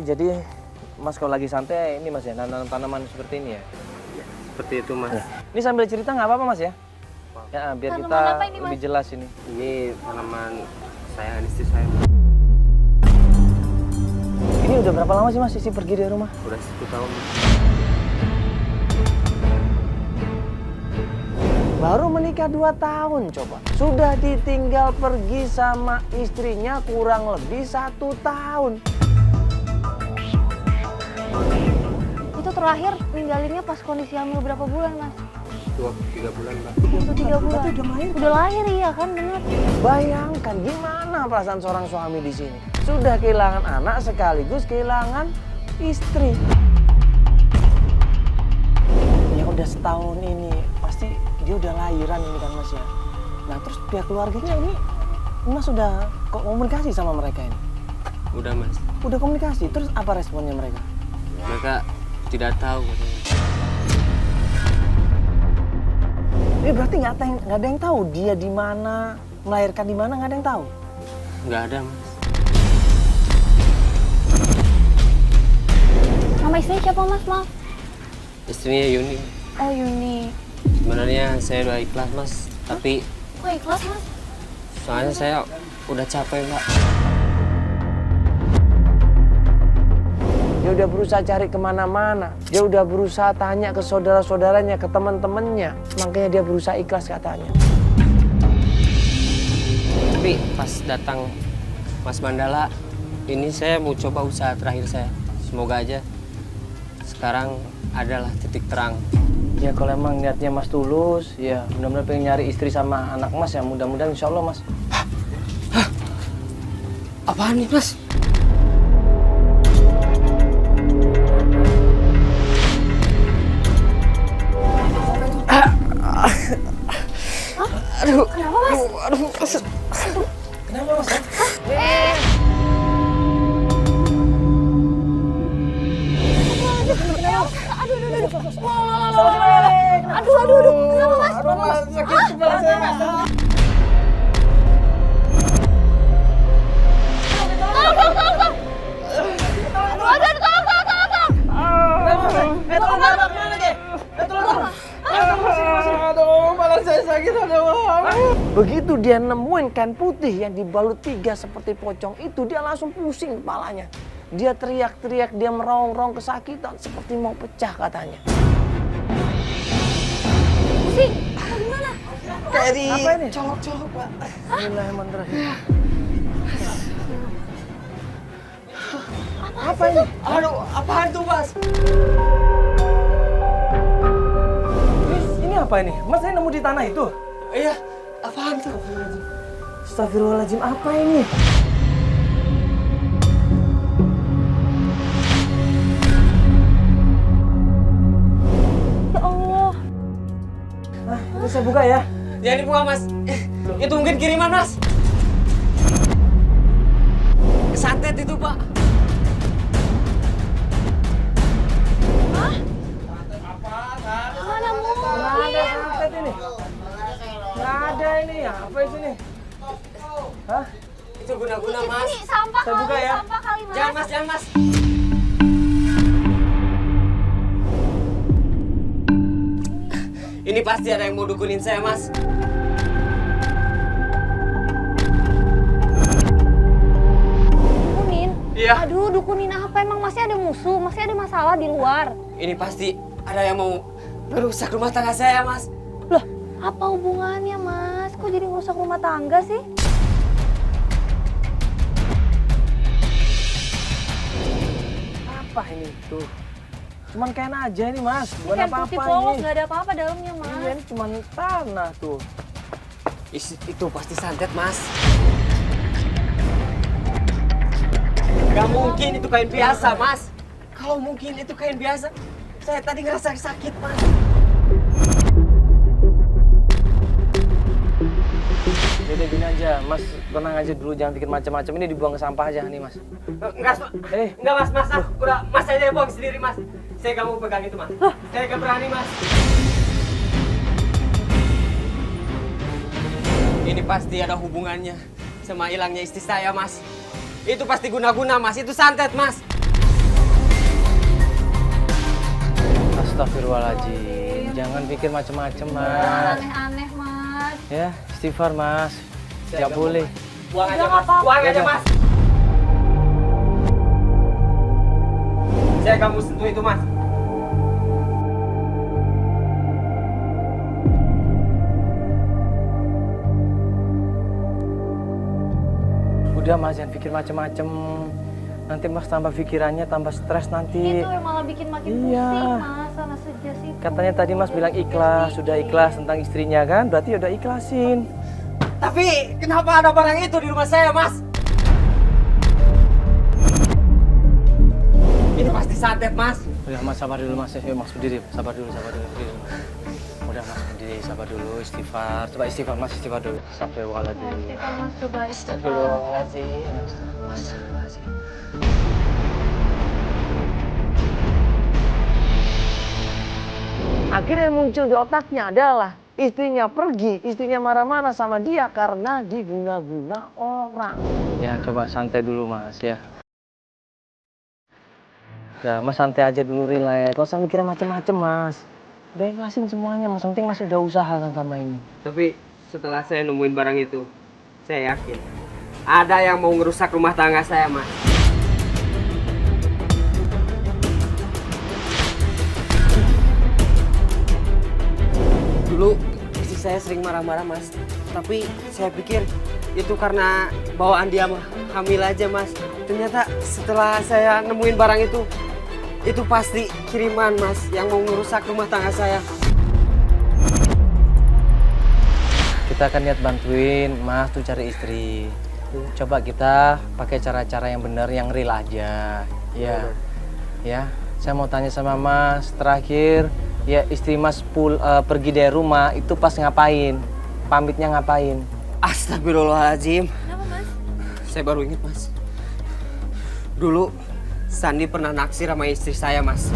jadi Mas kalau lagi santai ini Mas ya, nanam tanaman seperti ini ya? Ya, seperti itu Mas. Ya. Ini sambil cerita nggak apa-apa Mas ya? Ya, biar Tanaman kita apa ini, Mas? lebih jelas ini. Ini tanaman saya istri saya Mas. Ini udah berapa lama sih Mas Sisi pergi dari rumah? Udah 1 tahun. Baru menikah 2 tahun coba. Sudah ditinggal pergi sama istrinya kurang lebih 1 tahun. Itu terakhir ninggalinnya pas kondisi hamil berapa bulan, Mas? 3 bulan Mbak. Itu 3 bulan. Udah lahir. Udah lahir iya kan, bener. Bayangkan gimana perasaan seorang suami di sini. Sudah kehilangan anak sekaligus kehilangan istri. Ya udah setahun ini pasti dia udah lahiran ini kan Mas ya. Nah terus pihak keluarganya ini Mas sudah kok komunikasi sama mereka ini? Udah Mas. Udah komunikasi, terus apa responnya mereka? Mereka tidak tahu katanya. Ini berarti nggak ada yang tahu dia di mana, melahirkan di mana, nggak ada yang tahu. Nggak ada Mas. Nama istrinya siapa, Mas? Maaf. Istrinya Yuni. Oh, Yuni. Sebenarnya saya udah ikhlas Mas. Tapi Kok ikhlas, Mas? soalnya saya udah capek Mbak. Dia udah berusaha cari kemana-mana. Dia udah berusaha tanya ke saudara-saudaranya, ke teman-temannya. Makanya dia berusaha ikhlas katanya. Tapi pas datang Mas Mandala, ini saya mau coba usaha terakhir saya. Semoga aja sekarang adalah titik terang. Ya kalau emang niatnya Mas tulus, ya mudah-mudahan pengen nyari istri sama anak Mas ya. Mudah-mudahan insya Allah Mas. Apaan nih Mas? Aduh. Kenapa, Mas? Kenapa Mas? Aduh. Kenapa, Mas? Sakit kepala saya Mas. Begitu dia nemuin kain putih yang dibalut 3 seperti pocong itu, dia langsung pusing kepalanya. Dia teriak-teriak, dia merongrong kesakitan seperti mau pecah katanya. Pusing? Apa gimana? Kayak di Apa ini? colok-colok Pak. Bismillahirrahmanirrahim. Apa ini? Aduh, apaan tuh Mas? Ini apa ini? Mas saya nemu di tanah itu. Iya, apaan tuh? Astagfirullahaladzim, apa ini? Ya Allah. Nah, ini saya buka ya. Jangan dibuka Mas. Itu mungkin kiriman Mas. Santet itu Pak. Mana Nggak mungkin? ada santet ini. Nggak ada ini ya. Apa ini? Hah? Itu guna-guna Mas. Ini sampah Saya buka kali, ya. sampah kali, Mas. Jangan Mas. Ini pasti ada yang mau dukunin saya Mas. Dukunin? Iya. Aduh, dukunin apa? Emang masih ada musuh? Masih ada masalah di luar? Ini pasti ada yang mau merusak rumah tangga saya Mas. Loh, apa hubungannya, Mas? Kok jadi merusak rumah tangga sih? Apa ini tuh? Cuman kain aja ini Mas. Bukan Kain apa-apa putih polos, ini. nggak ada apa-apa dalamnya, Mas. Iya, ini cuman tanah tuh. Itu pasti santet Mas. Gak mungkin itu kain biasa Mas. Kalau mungkin itu kain biasa, saya tadi ngerasa sakit Mas. Yaudah gini aja, Mas tenang aja dulu, jangan bikin macam-macam. Ini dibuang ke sampah aja nih Mas. Enggak Mas, udah Mas aja yang buang sendiri Mas. Saya gak mau pegang itu Mas. Saya gak berani Mas. Ini pasti ada hubungannya sama hilangnya istri saya Mas. Itu pasti guna-guna Mas, itu santet Mas. Astagfirullahaladzim. Jangan pikir macam-macam, Jangan Mas. aneh-aneh, Mas. Ya, istighfar, Mas. Tidak boleh. Buang aja Udah, mas, nggak apa-apa. buang aja Udah. mas. Saya kamu sentuh itu mas. Udah, Mas, jangan pikir macam-macam. Nanti Mas tambah pikirannya, tambah stres nanti. Itu yang malah bikin makin Iya. pusing, Mas. Sama sejas itu. Katanya tadi Mas bilang ikhlas, sudah ikhlas tentang istrinya kan? Berarti udah ikhlasin. Tapi kenapa ada barang itu di rumah saya mas? Ini pasti santet mas. Udah, Mas, sabar dulu, Mas. Yuk, Mas, berdiri. Sabar dulu, berdiri. Udah, Mas, berdiri. Sabar dulu, istighfar. Coba istighfar, Mas, istighfar dulu. Sampai waladhi. Istighfar, Mas. Coba istighfar. Astagfirullahaladzim. Akhirnya muncul di otaknya adalah istrinya pergi, istrinya marah-marah sama dia karena diguna-guna orang. Ya, coba santai dulu, Mas, ya. Udah, Mas, santai aja dulu, relax. Gak usah mikirin macem-macem, Mas. Udah ikhlasin semuanya, Mas. Penting Mas udah usaha kan sama ini. Tapi setelah saya nemuin barang itu, saya yakin ada yang mau ngerusak rumah tangga saya mas. Dulu istri saya sering marah-marah mas, tapi saya pikir itu karena bawaan dia hamil aja mas. Ternyata setelah saya nemuin barang itu pasti kiriman mas yang mau ngerusak rumah tangga saya. Kita akan niat bantuin Mas tuh cari istri. Coba kita pakai cara-cara yang benar, yang real aja. Ya, ya. Saya mau tanya sama Mas, terakhir, ya istri Mas pergi dari rumah itu pas ngapain? Pamitnya ngapain? Astagfirullahaladzim. Kenapa, Mas? Saya baru ingat mas. Dulu Sandi pernah naksir sama istri saya mas.